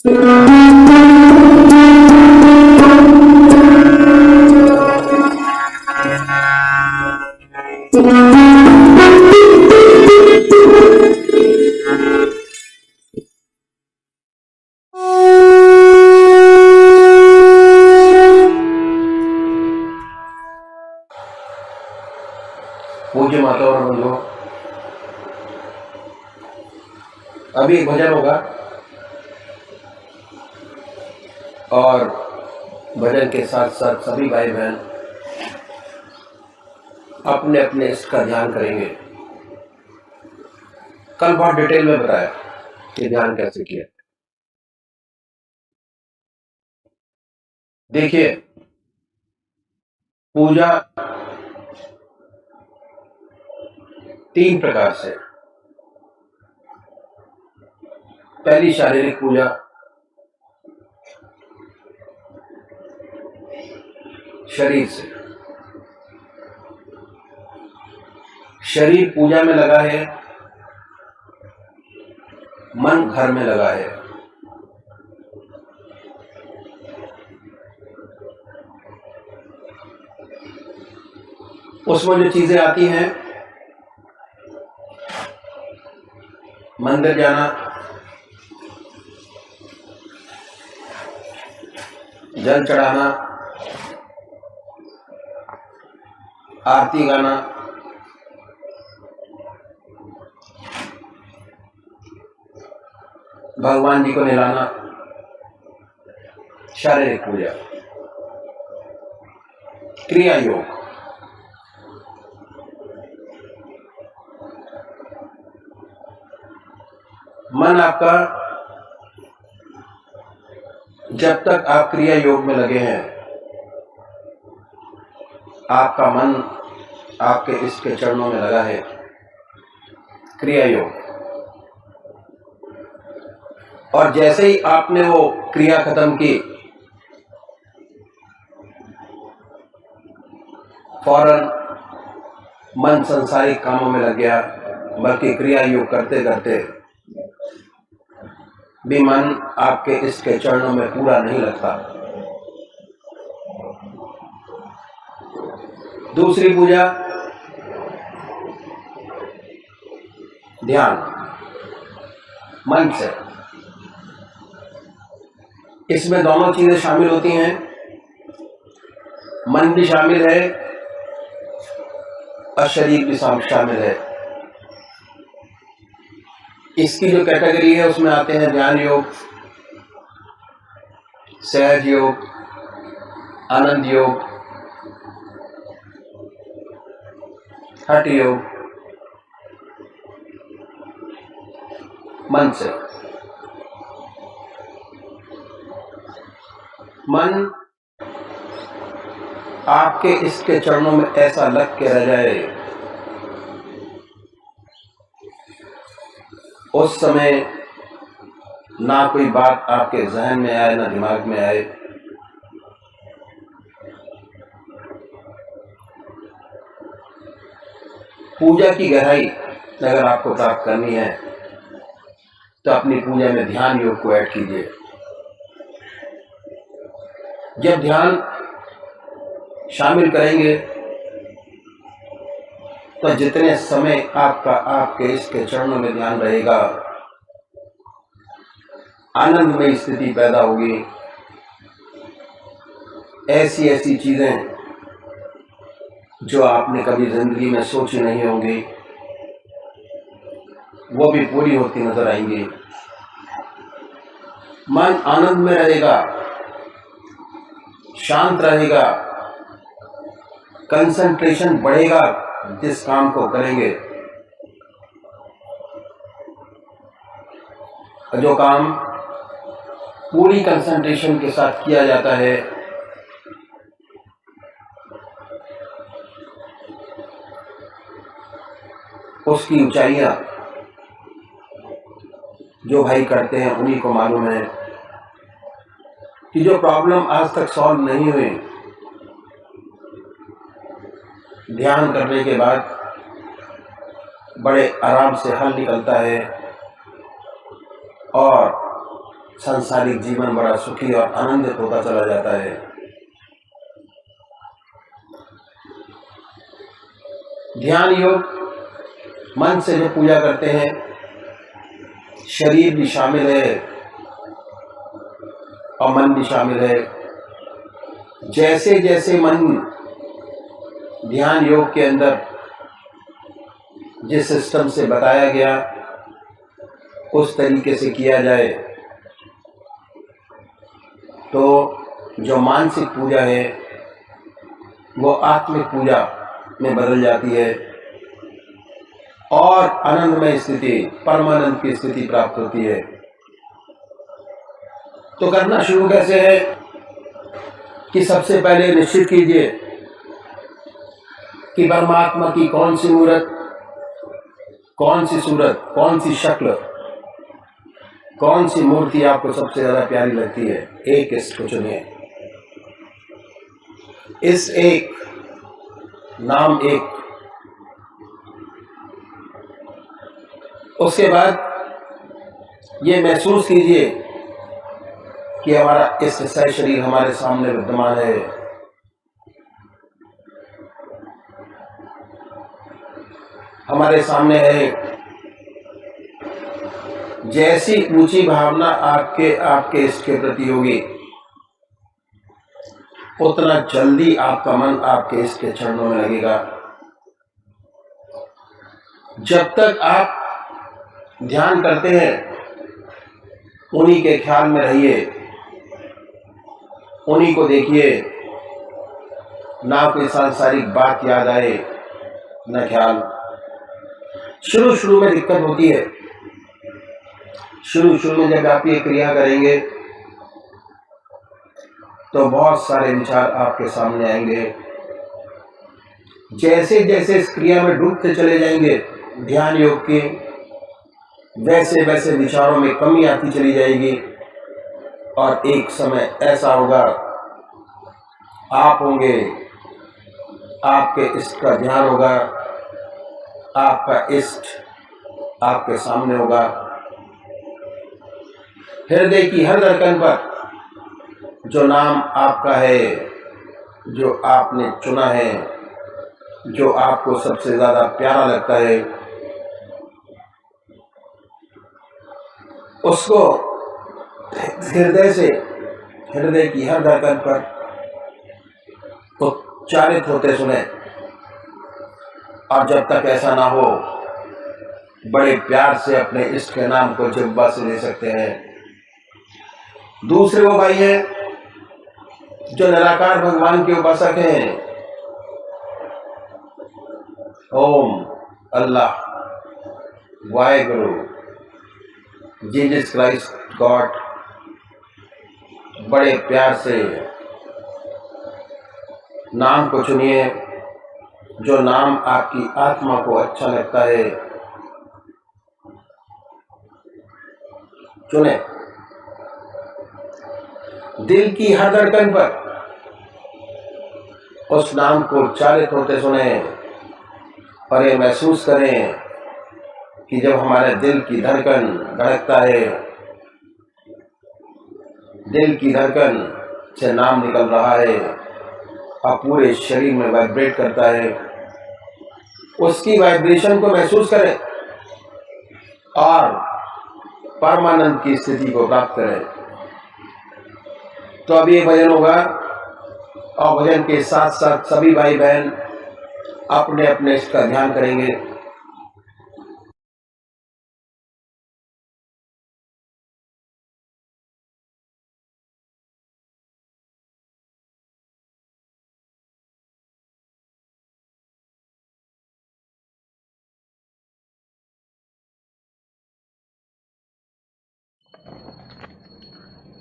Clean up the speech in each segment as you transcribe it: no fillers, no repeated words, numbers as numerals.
पूज्य माता और बंधुओं, अभी एक भजन होगा और भजन के साथ साथ सभी भाई बहन अपने अपने इष्ट का ध्यान करेंगे। कल बहुत डिटेल में बताया कि ध्यान कैसे किया। देखिए, पूजा 3 प्रकार से। पहली शारीरिक पूजा, शरीर से। शरीर पूजा में लगा है, मन घर में लगा है। उसमें जो चीजें आती हैं, मंदिर जाना, जल चढ़ाना, आरती गाना, भगवान जी को नहलाना, शारीरिक पूजा। क्रिया योग, मन आपका जब तक आप क्रिया योग में लगे हैं, आपका मन आपके इष्ट के चरणों में लगा है। क्रिया योग। और जैसे ही आपने वो क्रिया खत्म की, फौरन मन संसारिक कामों में लग गया। बल्कि क्रिया योग करते करते भी मन आपके इष्ट के चरणों में पूरा नहीं लगता। दूसरी पूजा, ध्यान, मन से। इसमें दोनों चीजें शामिल होती हैं, मन भी शामिल है और शरीर भी शामिल है। इसकी जो कैटेगरी है उसमें आते हैं ध्यान योग, सहज योग, आनंद योग, हठ योग। मन से। मन आपके इसके चरणों में ऐसा लग के रह जाए, उस समय ना कोई बात आपके जहन में आए, ना दिमाग में आए। पूजा की गहराई अगर आपको प्राप्त करनी है तो अपनी पूजा में ध्यान योग को ऐड कीजिए। जब ध्यान शामिल करेंगे तो जितने समय आपका आपके इसके चरणों में ध्यान रहेगा, आनंदमय स्थिति पैदा होगी। ऐसी ऐसी चीजें जो आपने कभी जिंदगी में सोची नहीं होंगी, वो भी पूरी होती नजर आएंगी। मन आनंद में रहेगा, शांत रहेगा, कंसंट्रेशन बढ़ेगा जिस काम को करेंगे। जो काम पूरी कंसंट्रेशन के साथ किया जाता है, उसकी ऊंचाइयां जो भाई करते हैं उन्हीं को मालूम है कि जो प्रॉब्लम आज तक सॉल्व नहीं हुई, ध्यान करने के बाद बड़े आराम से हल निकलता है और सांसारिक जीवन बड़ा सुखी और आनंदित होता चला जाता है। ध्यान योग मन से जो पूजा करते हैं, शरीर भी शामिल है और मन भी शामिल है। जैसे जैसे मन ध्यान योग के अंदर जिस सिस्टम से बताया गया उस तरीके से किया जाए तो जो मानसिक पूजा है वो आत्मिक पूजा में बदल जाती है और आनंदमय स्थिति, परमानंद की स्थिति प्राप्त होती है। तो करना शुरू कैसे है कि सबसे पहले निश्चित कीजिए कि परमात्मा की कौन सी मूर्त, कौन सी सूरत, कौन सी शक्ल, कौन सी मूर्ति आपको सबसे ज्यादा प्यारी लगती है। एक इसको चुनिए। इस एक नाम एक। उसके बाद ये महसूस कीजिए कि हमारा इस सह शरीर हमारे सामने विद्यमान है। हमारे सामने है। जैसी ऊंची भावना आपके इष्ट के प्रति होगी उतना जल्दी आपका मन आपके इष्ट के चरणों में लगेगा। जब तक आप ध्यान करते हैं उन्हीं के ख्याल में रहिए, उन्हीं को देखिए। ना कोई सांसारिक बात याद आए न ख्याल। शुरू में दिक्कत होती है। शुरू में जब आप ये क्रिया करेंगे तो बहुत सारे विचार आपके सामने आएंगे। जैसे जैसे इस क्रिया में डूबते चले जाएंगे ध्यान योग के, वैसे वैसे विचारों में कमी आती चली जाएगी और एक समय ऐसा होगा आप होंगे, आपके इष्ट का ध्यान होगा, आपका इष्ट आपके सामने होगा। हृदय की हर धड़कन पर जो नाम आपका है, जो आपने चुना है, जो आपको सबसे ज्यादा प्यारा लगता है, उसको हृदय की हर धड़कन पर उच्चारित होते सुने। और जब तक ऐसा ना हो बड़े प्यार से अपने इष्ट के नाम को जिह्वा से ले सकते हैं। दूसरे वो भाई हैं जो निराकार भगवान के उपासक हैं। ओम, अल्लाह, वाहेगुरु, जीसस क्राइस्ट, गॉड। बड़े प्यार से नाम को चुनिए, जो नाम आपकी आत्मा को अच्छा लगता है चुने। दिल की हर धड़कन पर उस नाम को उच्चारित होते सुने और ये महसूस करें कि जब हमारे दिल की धड़कन धड़कता है, दिल की धड़कन से नाम निकल रहा है और पूरे शरीर में वाइब्रेट करता है, उसकी वाइब्रेशन को महसूस करें और परमानंद की स्थिति को प्राप्त करें। तो अब ये भजन होगा और भजन के साथ साथ सभी भाई बहन अपने अपने इष्ट का ध्यान करेंगे।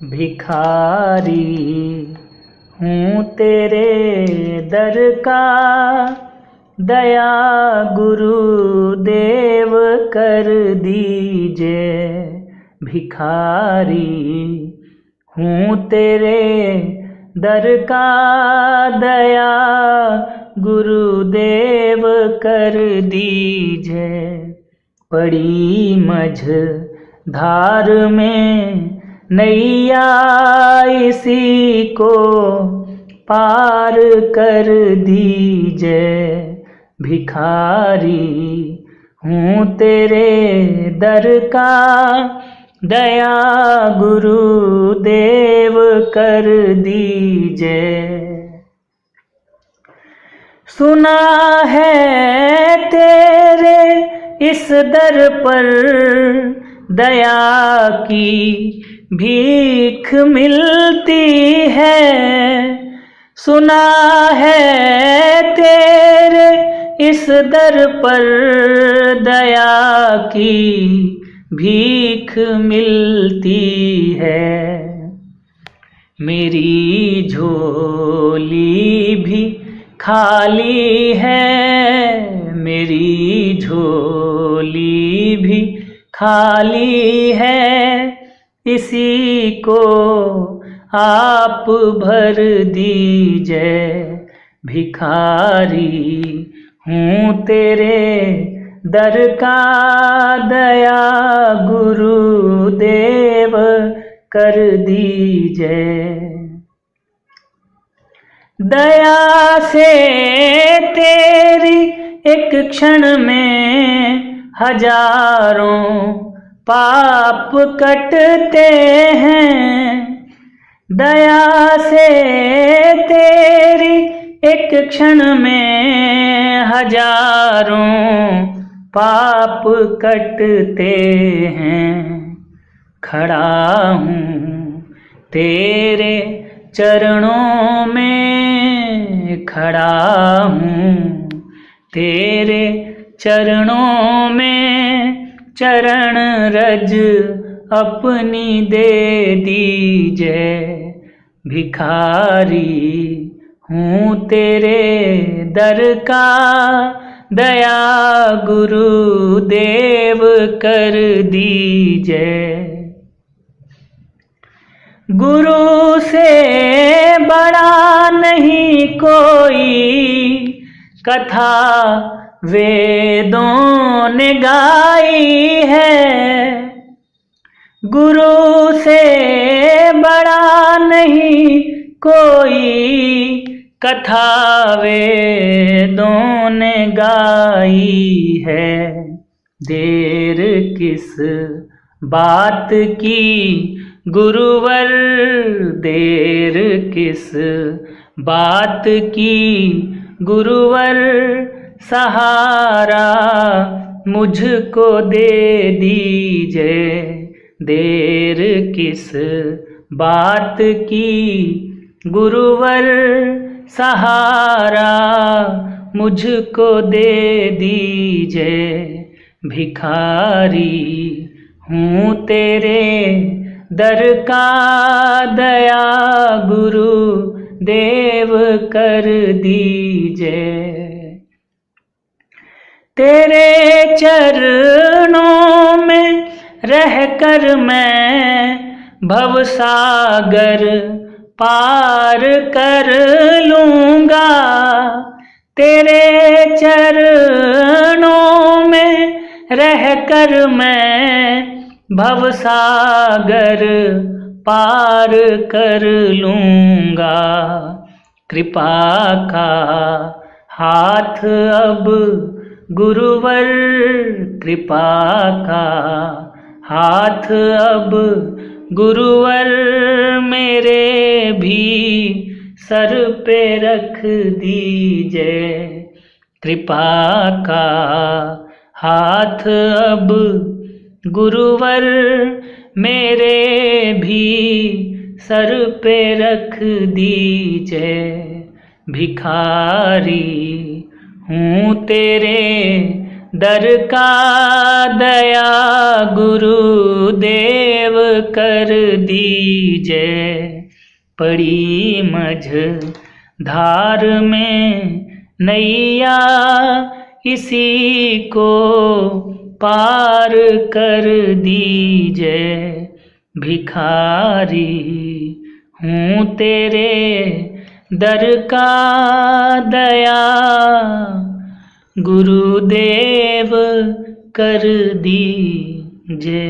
भिखारी हूँ तेरे दर का, दया गुरुदेव कर दीजिए। भिखारी हूँ तेरे दर का, दया गुरुदेव कर दीजिए। पड़ी मझ धार में नैया इसी को पार कर दीजिए, भिखारी हूँ तेरे दर का, दया गुरुदेव कर दीजिए। सुना है तेरे इस दर पर दया की भीख मिलती है, सुना है तेरे इस दर पर दया की भीख मिलती है। मेरी झोली भी खाली है, मेरी झोली भी खाली है, इसी को आप भर दीजिए, भिखारी हूँ तेरे दर का, दया गुरुदेव कर दीजिए। दया से तेरी एक क्षण में हजारों पाप कटते हैं, दया से तेरी एक क्षण में हजारों पाप कटते हैं। खड़ा हूँ तेरे चरणों में, खड़ा हूँ तेरे चरणों में, चरण रज अपनी दे दीजिए, भिखारी हूँ तेरे दर का, दया गुरुदेव कर दीजिए। गुरु से बड़ा नहीं कोई, कथा वेदों ने गाई है, गुरु से बड़ा नहीं कोई, कथा वेदों ने गाई है। देर किस बात की गुरुवर, देर किस बात की गुरुवर, सहारा मुझको दे दीजिए, देर किस बात की गुरुवर, सहारा मुझको दे दीजिए, भिखारी हूँ तेरे दर का, दया गुरुदेव कर दीजिए। तेरे चरणों में रहकर मैं भवसागर पार कर लूँगा, तेरे चरणों में रहकर मैं भवसागर पार कर लूँगा। कृपा का हाथ अब गुरुवर, कृपा का हाथ अब गुरुवर, मेरे भी सर पे रख दीजिए, कृपा का हाथ अब गुरुवर, मेरे भी सर पे रख दीजिए, भिखारी हूँ तेरे दर का, दया गुरुदेव कर दीजिए। पड़ी मझ धार में नैया, इसी को पार कर दीजिए, भिखारी हूँ तेरे दर का, दया गुरुदेव कर दीजिए।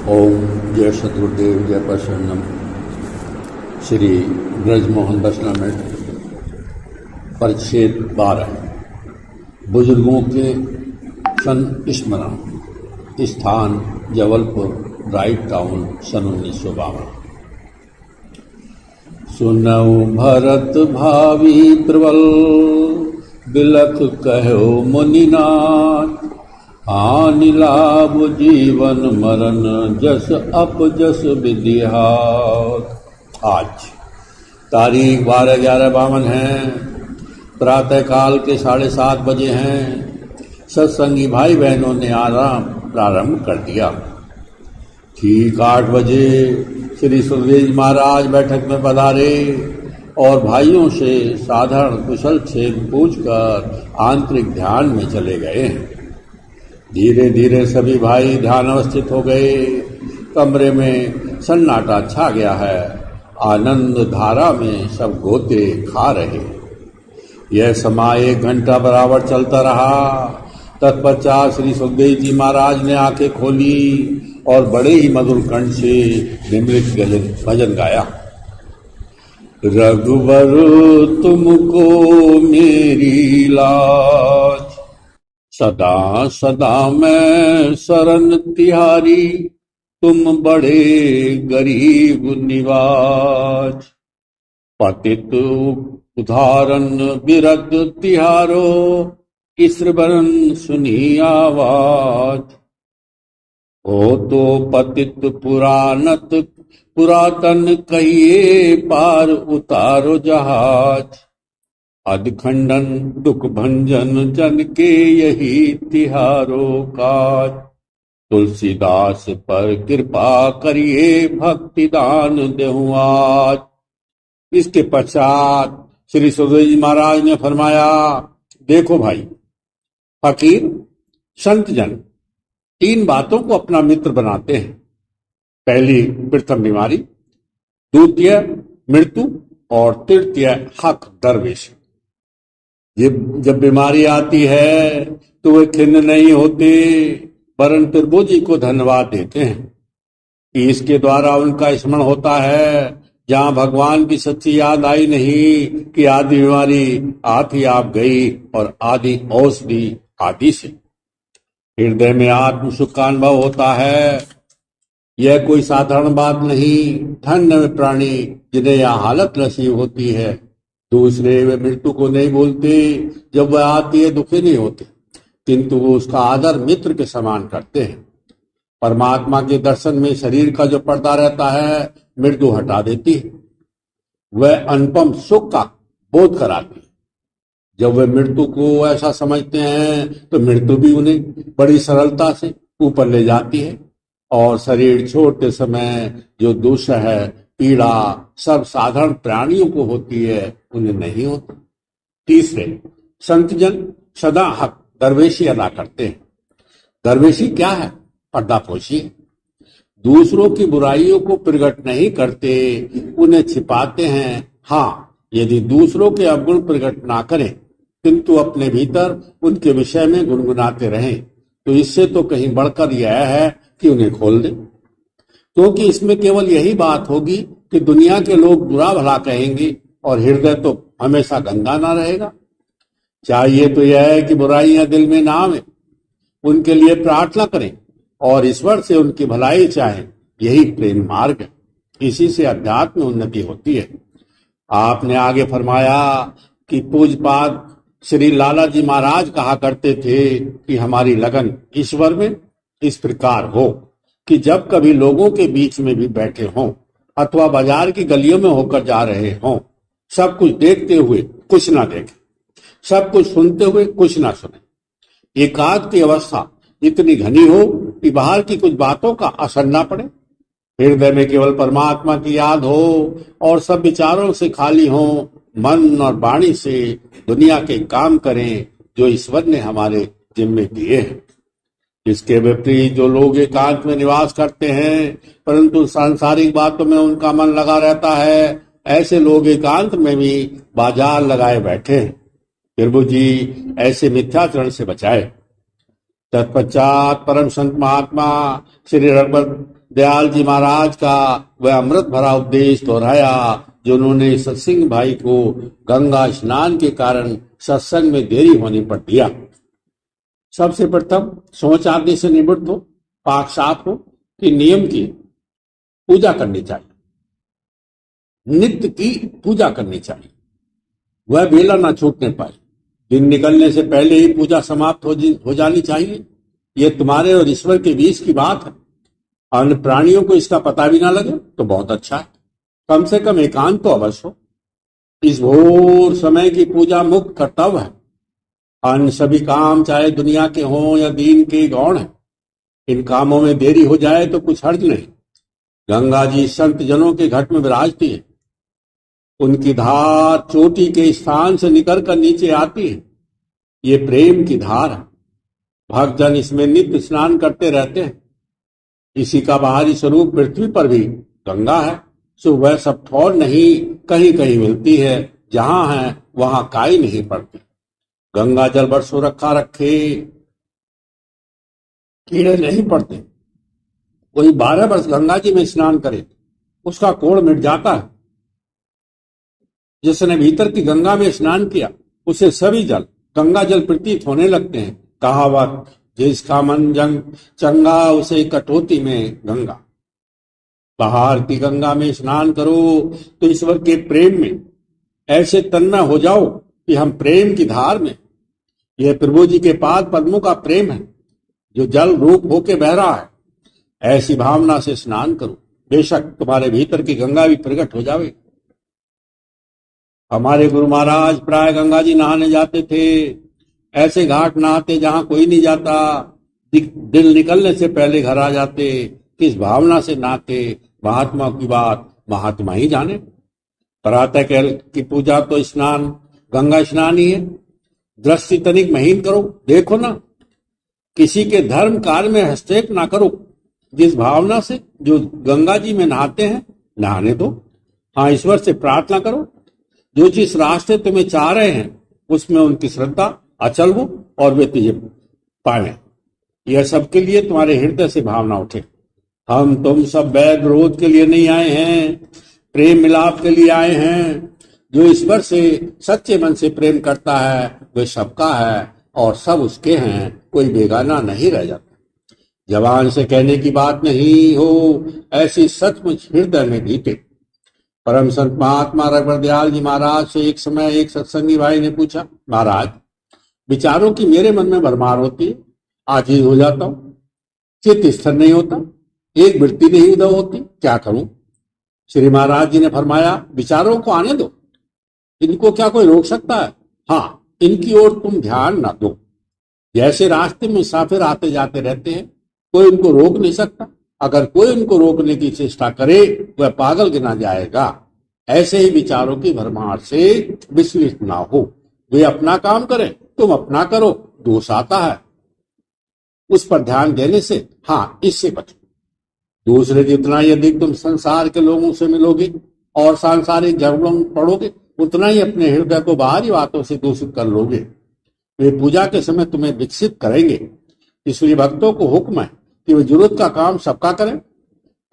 ओम जय सदगुरुदेव जय प्रसन्नम। श्री ब्रजमोहन दशनामेट परिच्छेद 12 बुजुर्गों के संस्मरण। स्थान जबलपुर राइट टाउन सन 1952। सुनऊ भरत भावी प्रबल बिलख कहो मुनिनाथ। हानि लाभ जीवन मरण जस अपजस विद्यात। आज तारीख 12/11/52 है। प्रातःकाल के 7:30 बजे हैं। सत्संगी भाई बहनों ने आराम प्रारंभ कर दिया। ठीक 8 बजे श्री सुखदेव जी महाराज बैठक में पधारे और भाइयों से साधारण कुशल क्षेम पूछकर आंतरिक ध्यान में चले गए। धीरे धीरे सभी भाई ध्यान अवस्थित हो गए। कमरे में सन्नाटा छा गया है। आनंद धारा में सब गोते खा रहे। यह समय 1 घंटा बराबर चलता रहा। तत्पश्चात श्री सुखदेव जी महाराज ने आंखें खोली और बड़े ही मधुर कंठ से निम्रित भजन गाया। रघुवर तुमको मेरी लाज, सदा सदा मैं शरण तिहारी। तुम बड़े गरीब निवाज, पतित उदाहरण बिरद तिहारो। ईश्वरन सुनी आवाज, हो तो पतित पुरातन कहिए पार उतारो जहाज। अधखंडन दुख भंजन जन के यही तिहारो काज। तुलसीदास पर कृपा करिए भक्ति दान देहूं आज। इसके पश्चात श्री सुखदेव जी महाराज ने फरमाया, देखो भाई, फकीर संत जन 3 बातों को अपना मित्र बनाते हैं। पहली प्रथम बीमारी, द्वितीय मृत्यु और तृतीय हक दरवेश। जब बीमारी आती है तो वे खिन्न नहीं होते, वरन प्रभु जी को धन्यवाद देते हैं कि इसके द्वारा उनका स्मरण होता है। जहां भगवान की सच्ची याद आई नहीं कि आदि बीमारी आती आप गई और आदि औषधि आदि से हृदय में आत्म सुख का अनुभव होता है। यह कोई साधारण बात नहीं। धन्य प्राणी जिन्हें यह हालत नसीब होती है। दूसरे वे मृत्यु को नहीं भूलते। जब वह आती है दुखी नहीं होते, किंतु वो उसका आदर मित्र के समान करते हैं। परमात्मा के दर्शन में शरीर का जो पर्दा रहता है, मृत्यु हटा देती है। वह अनुपम सुख का बोध कराती है। जब वे मृत्यु को ऐसा समझते हैं तो मृत्यु भी उन्हें बड़ी सरलता से ऊपर ले जाती है और शरीर छोड़ते समय जो दुख है, पीड़ा सब साधारण प्राणियों को होती है, उन्हें नहीं होती। तीसरे, संतजन सदा हक दरवेशी अदा करते हैं। दरवेशी क्या है? पर्दापोशी। दूसरों की बुराइयों को प्रकट नहीं करते, उन्हें छिपाते हैं। हाँ, यदि दूसरों के अवगुण प्रकट ना करें किंतु अपने भीतर उनके विषय में गुनगुनाते रहें, तो इससे तो कहीं बढ़कर यह है कि उन्हें खोल दें। क्योंकि इसमें केवल यही बात होगी कि दुनिया के लोग बुरा भला कहेंगे और हृदय तो हमेशा गंदा ना रहेगा। चाहिए तो यह है कि बुराइयां दिल में ना आवे, उनके लिए प्रार्थना करें और ईश्वर से उनकी भलाई चाहें। यही प्रेम मार्ग है। इसी से अध्यात्म में उन्नति होती है। आपने आगे फरमाया कि पूज्यपाद श्री लाला जी महाराज कहा करते थे कि हमारी लगन ईश्वर में इस प्रकार हो कि जब कभी लोगों के बीच में भी बैठे हों अथवा बाजार की गलियों में होकर जा रहे हों, सब कुछ देखते हुए कुछ ना देखें, सब कुछ सुनते हुए कुछ ना सुने। एकांत की अवस्था इतनी घनी हो कि बाहर की कुछ बातों का असर ना पड़े। हृदय में केवल परमात्मा की याद हो और सब विचारों से खाली हो। मन और वाणी से दुनिया के काम करें जो ईश्वर ने हमारे जिम्मे दिए हैं। इसके विपरीत जो लोग एकांत में निवास करते हैं परंतु सांसारिक बातों में उनका मन लगा रहता है, ऐसे लोग एकांत में भी बाजार लगाए बैठे हैं। प्रभु जी ऐसे मिथ्याचरण से बचाए। तत्पश्चात परम संत महात्मा श्री दयाल जी महाराज का वह अमृत भरा उपदेश दोहराया जो उन्होंने सत्संग भाई को गंगा स्नान के कारण सत्संग में देरी होने पर दिया। सबसे प्रथम सोच आदि से निवृत्त हो, पाक साफ हो कि नियम की पूजा करनी चाहिए, नित्य की पूजा करनी चाहिए, वह बेला ना छूटने पाए। दिन निकलने से पहले ही पूजा समाप्त हो जानी चाहिए। यह तुम्हारे और ईश्वर के बीच की बात है। अन्य प्राणियों को इसका पता भी ना लगे तो बहुत अच्छा है। कम से कम एकांत तो अवश्य हो। इस घोर समय की पूजा मुख्य कर्तव्य है। अन्य सभी काम चाहे दुनिया के हों या दीन के गौण है, इन कामों में देरी हो जाए तो कुछ हर्ज नहीं। गंगा जी संत जनों के घट में विराजती है। उनकी धार चोटी के स्थान से निकल कर नीचे आती है। ये प्रेम की धार है। भक्तजन इसमें नित्य स्नान करते रहते हैं। इसी का बाहरी स्वरूप पृथ्वी पर भी गंगा है। सो वह सब ठौर नहीं, कहीं कहीं मिलती है। जहां है वहां काई नहीं पड़ती। गंगा जल बरसों रखा रखे, कीड़े नहीं पड़ते। कोई 12 वर्ष गंगा जी में स्नान करे उसका कोढ़ मिट जाता है। जिसने भीतर की गंगा में स्नान किया उसे सभी जल गंगा जल प्रतीत होने लगते हैं। कहावत, जिसका मन जंग चंगा उसे कटौती में गंगा। बाहर की गंगा में स्नान करो तो ईश्वर के प्रेम में ऐसे तन्मय हो जाओ कि हम प्रेम की धार में। यह प्रभु जी के पाद पद्मों का प्रेम है जो जल रूप होके बह रहा है। ऐसी भावना से स्नान करो, बेशक तुम्हारे भीतर की गंगा भी प्रकट हो जावे। हमारे गुरु महाराज प्राय गंगा जी नहाने जाते थे। ऐसे घाट नहाते जहां कोई नहीं जाता। दिल निकलने से पहले घर आ जाते। किस भावना से नहाते, महात्मा की बात महात्मा ही जाने। प्रातः काल की पूजा तो स्नान गंगा स्नान ही है। दृष्टि तनिक महीन करो, देखो ना, किसी के धर्म कार्य में हस्तक्षेप ना करो। जिस भावना से जो गंगा जी में नहाते हैं नहाने दो। हाँ, ईश्वर से प्रार्थना करो जो जिस रास्ते तुम्हें चाह रहे हैं उसमें उनकी श्रद्धा अचल हो और वे तुझे पाए। यह सबके लिए तुम्हारे हृदय से भावना उठे। हम तुम सब वैर विरोध के लिए नहीं आए हैं, प्रेम मिलाप के लिए आए हैं। जो ईश्वर से सच्चे मन से प्रेम करता है वह सबका है और सब उसके हैं, कोई बेगाना नहीं रह जाता। जवान से कहने की बात नहीं हो, ऐसी सचमुच हृदय में बीते। परम संत महात्मा रघुवर दयाल जी महाराज से एक समय एक सत्संगी भाई ने पूछा, महाराज विचारों की मेरे मन में भरमार होती है, आजीज हो जाता हूं, चित्त स्थिर नहीं होता, एक वृत्ति नहीं उदय होती, क्या करूं? श्री महाराज जी ने फरमाया, विचारों को आने दो, इनको क्या कोई रोक सकता है? हाँ, इनकी ओर तुम ध्यान न दो। जैसे रास्ते में मुसाफिर आते जाते रहते हैं, कोई उनको रोक नहीं सकता। अगर कोई उनको रोकने की चेष्टा करे वह पागल गिना जाएगा। ऐसे ही विचारों की भरमार से विचलित ना हो। वे अपना काम करें, तुम अपना करो, दोष आता है उस पर ध्यान देने से। हाँ, इससे बचो। दूसरे जितना यदि तुम संसार के लोगों से मिलोगे और सांसारिक झगड़ों में पड़ोगे, उतना ही अपने हृदय को बाहरी बातों से दूषित कर लोगे। वे पूजा के समय तुम्हें विकसित करेंगे। इसलिए भक्तों को हुक्म है कि वे जरूरत का काम सबका करें,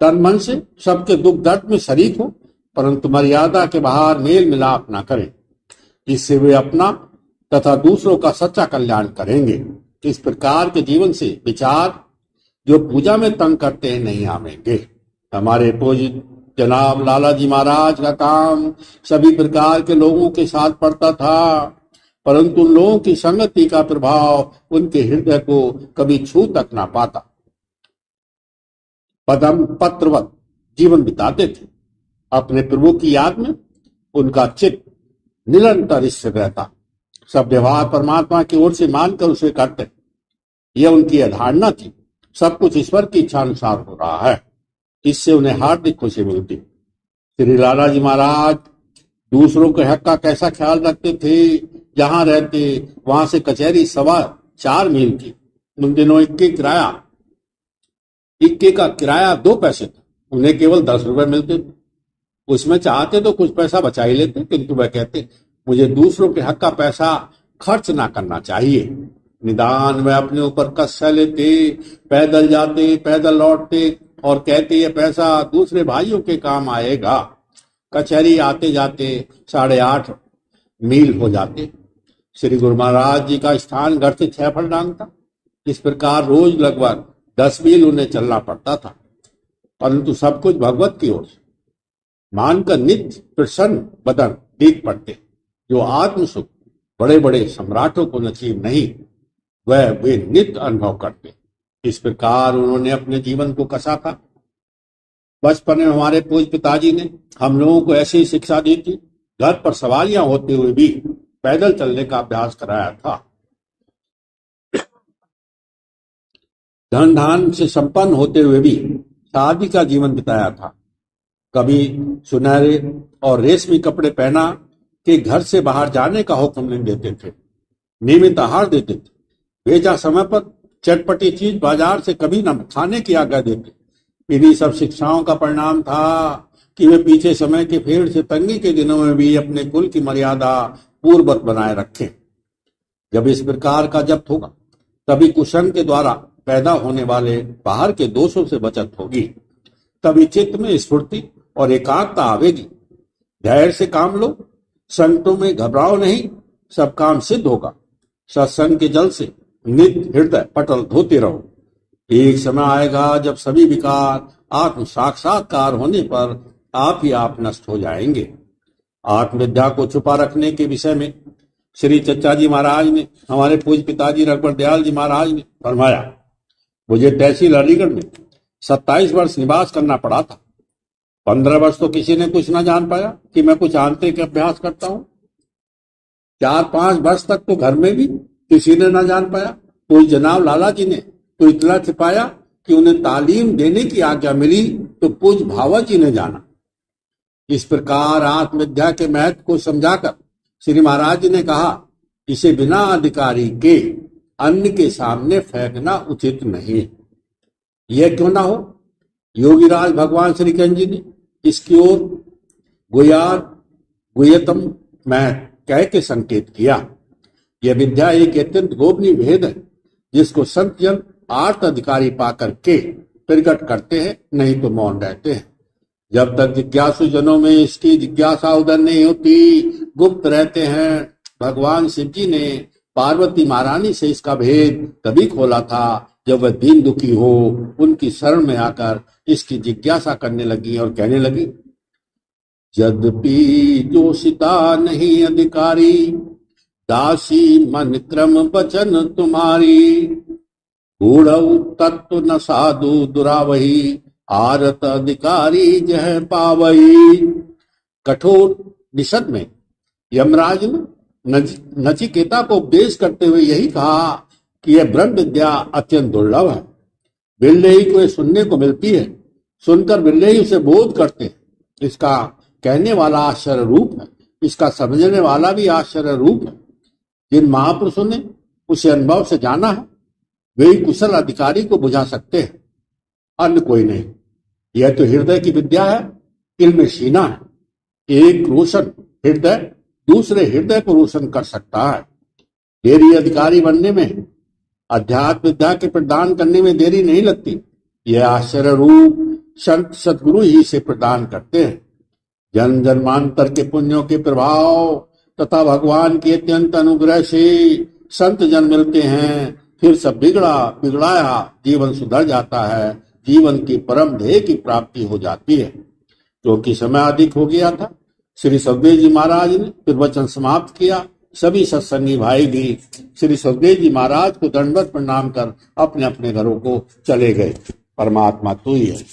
तन मन से सबके दुख दर्द में शरीक हो, परंतु मर्यादा के बाहर मेल मिलाप ना करें। इससे वे अपना तथा दूसरों का सच्चा कल्याण करेंगे। इस प्रकार के जीवन से विचार जो पूजा में तंग करते हैं नहीं आवेंगे। हमारे पूजित जनाब लाला जी महाराज का काम सभी प्रकार के लोगों के साथ पड़ता था, परंतु उन लोगों की संगति का प्रभाव उनके हृदय को कभी छू तक ना पाता। पदम पत्रवत जीवन बिताते थे। अपने प्रभु की याद में उनका चित्त निरंतर स्थिर रहता। सब व्यवहार परमात्मा की ओर से मानकर उसे करते। यह उनकी अधारणा थी। सब कुछ ईश्वर की इच्छा अनुसार हो रहा है। इससे उन्हें हार्दिक खुशी मिलती। श्री लाला जी महाराज दूसरों के हक का कैसा ख्याल रखते थे। जहां रहते वहां से कचहरी 4.25 मील की। उन दिनों इक्के का किराया 2 पैसे था। उन्हें केवल 10 रुपए मिलते थे। उसमें चाहते तो कुछ पैसा बचा ही लेते, किंतु वह कहते मुझे दूसरों के हक का पैसा खर्च ना करना चाहिए। निदान वह अपने ऊपर कष्ट सह लेते, पैदल जाते पैदल लौटते, और कहते ये पैसा दूसरे भाइयों के काम आएगा। कचहरी आते जाते 8.5 मील हो जाते। श्री गुरु महाराज जी का स्थान घर से 6 फरलांग था। इस प्रकार रोज लगभग 10 मील उन्हें चलना पड़ता था, परंतु सब कुछ भगवत की ओर से मानकर नित्य प्रसन्न बदन देख पड़ते। जो आत्म सुख बड़े बड़े सम्राटों को नसीब नहीं, वह वे नित्य अनुभव करते। इस प्रकार उन्होंने अपने जीवन को कसा था। बचपन में हमारे पूज्य पिताजी ने हम लोगों को ऐसी शिक्षा दी थी। घर पर सवारियां होते हुए भी पैदल चलने का अभ्यास कराया था। धन धान से संपन्न होते हुए भी शादी का जीवन बिताया था। कभी सुनहरे और रेशमी कपड़े पहना कि घर से बाहर जाने का हुक्म नहीं देते थे। नियमित आहार देते थे। बेचा समय पर चटपटी चीज बाजार से कभी न खाने की आज्ञा देते। इन्हीं सब शिक्षाओं का परिणाम था कि वे पीछे समय के फेर से तंगी के दिनों में भी अपने कुल की मर्यादा पूर्ववत बनाए रखें। जब इस प्रकार का जब्त होगा, तभी कुशन के द्वारा पैदा होने वाले बाहर के दोषों से बचत होगी। तभी चित्त में स्फूर्ति और एकाग्रता आवेगी। धैर्य से काम लो, संकटों में घबराओ नहीं, सब काम सिद्ध होगा। सत्संग के जल से नित्य हृदय पटल धोते रहो। एक समय आएगा जब सभी विकार आत्म साक्षात्कार होने पर आप ही आप नष्ट हो जाएंगे। आत्मविद्या को छुपा रखने के विषय में श्री चचा जी महाराज ने, हमारे पूज्य पिताजी रघुवर दयाल जी महाराज ने फरमाया, मुझे तहसील अलीगढ़ में 27 वर्ष निवास करना पड़ा था। 15 वर्ष तो किसी ने कुछ ना जान पाया कि मैं कुछ आंतरिक अभ्यास करता हूँ। 4-5 वर्ष तक तो घर में भी किसी ने ना जान पाया। कोई जनाब लाला जी ने तो इतना छिपाया कि उन्हें तालीम देने की आज्ञा मिली तो पूज्य भावा जी ने जाना। इस प्रकार आत्मविद्या के महत्व को समझाकर श्री महाराज जी ने कहा, इसे बिना अधिकारी के अन्य के सामने फेंकना उचित नहीं। यह क्यों ना हो, योगीराज भगवान श्री कृष्ण जी ने इसकी ओर गुह्यतम महत्व कह के संकेत किया। यह विद्या एक अत्यंत गोपनीय भेद है, जिसको संत जन आर्त अधिकारी पाकर के प्रकट करते हैं, नहीं तो मौन रहते हैं। जब तक जिज्ञासु जनों में इसकी जिज्ञासा उदय नहीं होती, गुप्त रहते हैं। भगवान शिव जी ने पार्वती महारानी से इसका भेद तभी खोला था जब वह दीन दुखी हो उनकी शरण में आकर इसकी जिज्ञासा करने लगी और कहने लगी, यद्यपि जो सीता नहीं अधिकारी, दासी मन क्रम वचन तुम्हारी, गूढ़ तत्व न साधु दुरावही, आरत अधिकारी जह पावई। कठोर निषद में यमराज ने नचिकेता को उपदेश करते हुए यही कहा कि यह ब्रह्म विद्या अत्यंत दुर्लभ है। बिल्ले ही को सुनने को मिलती है, सुनकर बिल्ले ही उसे बोध करते हैं। इसका कहने वाला आश्चर्य रूप है, इसका समझने वाला भी आश्चर्य रूप है। जिन महापुरुषों ने उसे अनुभव से जाना है, वे ही कुशल अधिकारी को बुझा सकते हैं, अन्य कोई नहीं। यह तो हृदय की विद्या है, इल्म शीना है। एक रोशन हृदय दूसरे हृदय को रोशन कर सकता है। देरी अधिकारी बनने में, अध्यात्म विद्या के प्रदान करने में देरी नहीं लगती। यह आश्चर्य रूप संत सदगुरु ही से प्रदान करते हैं। जन्म जन्मांतर के पुण्यों के प्रभाव तथा भगवान के अत्यंत अनुग्रह से संत जन मिलते हैं। फिर सब बिगड़ाया जीवन सुधर जाता है। जीवन की परम ध्येय की प्राप्ति हो जाती है। क्योंकि समय अधिक हो गया था, श्री सदगुरु जी महाराज ने फिर वचन समाप्त किया। सभी सत्संगी भाई भी श्री सदगुरु जी महाराज को दंडवत प्रणाम कर अपने अपने घरों को चले गए। परमात्मा तू ही है।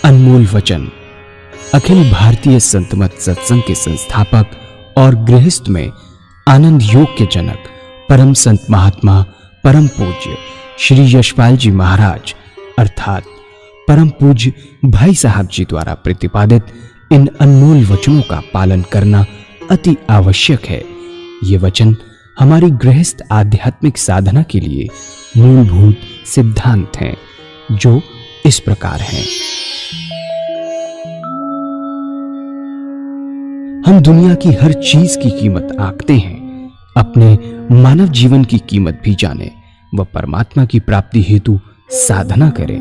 अनमोल वचन अखिल भारतीय संत मत सत्संग के संस्थापक और गृहस्थ में आनंद योग के जनक परम संत महात्मा परम पूज्य श्री यशपाल जी महाराज अर्थात परम पूज्य भाई साहब जी द्वारा प्रतिपादित इन अनमोल वचनों का पालन करना अति आवश्यक है। ये वचन हमारी गृहस्थ आध्यात्मिक साधना के लिए मूलभूत सिद्धांत हैं, जो इस प्रकार हैं। हम दुनिया की हर चीज की कीमत आंकते हैं, अपने मानव जीवन की कीमत भी जाने व परमात्मा की प्राप्ति हेतु साधना करें।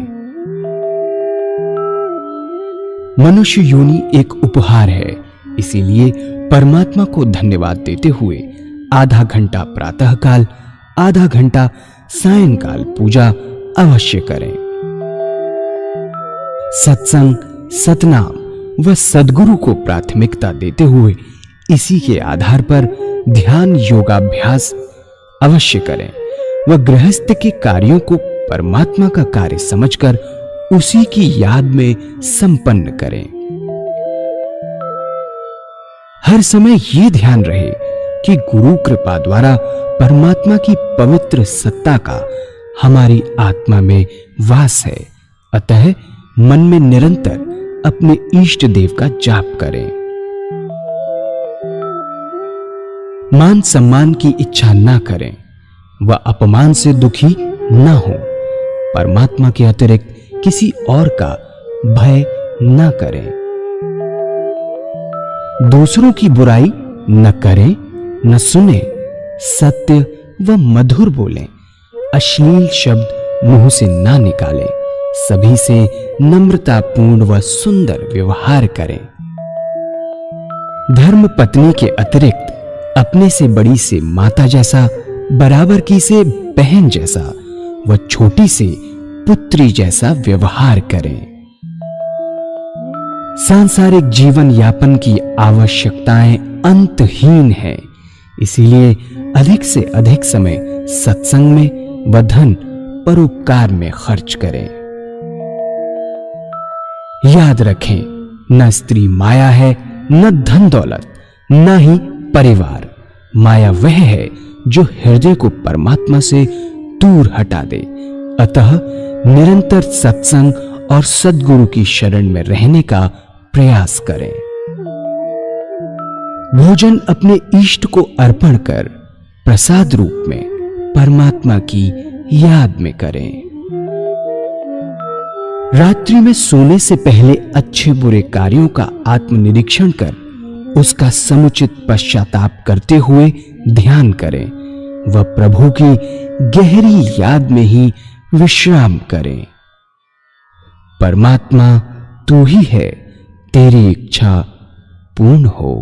मनुष्य योनि एक उपहार है, इसीलिए परमात्मा को धन्यवाद देते हुए आधा घंटा प्रातःकाल, आधा घंटा सायंकाल पूजा अवश्य करें। सत्संग, सतनाम व सद्गुरु को प्राथमिकता देते हुए इसी के आधार पर ध्यान योगाभ्यास अवश्य करें व गृहस्थ के कार्यों को परमात्मा का कार्य समझकर उसी की याद में संपन्न करें। हर समय ये ध्यान रहे कि गुरु कृपा द्वारा परमात्मा की पवित्र सत्ता का हमारी आत्मा में वास है, अतः मन में निरंतर अपने इष्ट देव का जाप करें। मान सम्मान की इच्छा ना करें व अपमान से दुखी ना हो। परमात्मा के अतिरिक्त किसी और का भय ना करें। दूसरों की बुराई न करें, न सुने, सत्य व मधुर बोलें, अश्लील शब्द मुंह से ना निकालें, सभी से नम्रतापूर्ण व सुंदर व्यवहार करें। धर्म पत्नी के अतिरिक्त अपने से बड़ी से माता जैसा, बराबर की से बहन जैसा व छोटी से पुत्री जैसा व्यवहार करें। सांसारिक जीवन यापन की आवश्यकताएं अंतहीन है, इसीलिए अधिक से अधिक समय सत्संग में व धन परोपकार में खर्च करें। याद रखें, न स्त्री माया है, न धन दौलत, न ही परिवार। माया वह है जो हृदय को परमात्मा से दूर हटा दे। अतः निरंतर सत्संग और सद्गुरु की शरण में रहने का प्रयास करें। भोजन अपने इष्ट को अर्पण कर प्रसाद रूप में परमात्मा की याद में करें। रात्रि में सोने से पहले अच्छे बुरे कार्यों का आत्मनिरीक्षण कर उसका समुचित पश्चाताप करते हुए ध्यान करें व प्रभु की गहरी याद में ही विश्राम करें। परमात्मा तू ही है, तेरी इच्छा पूर्ण हो।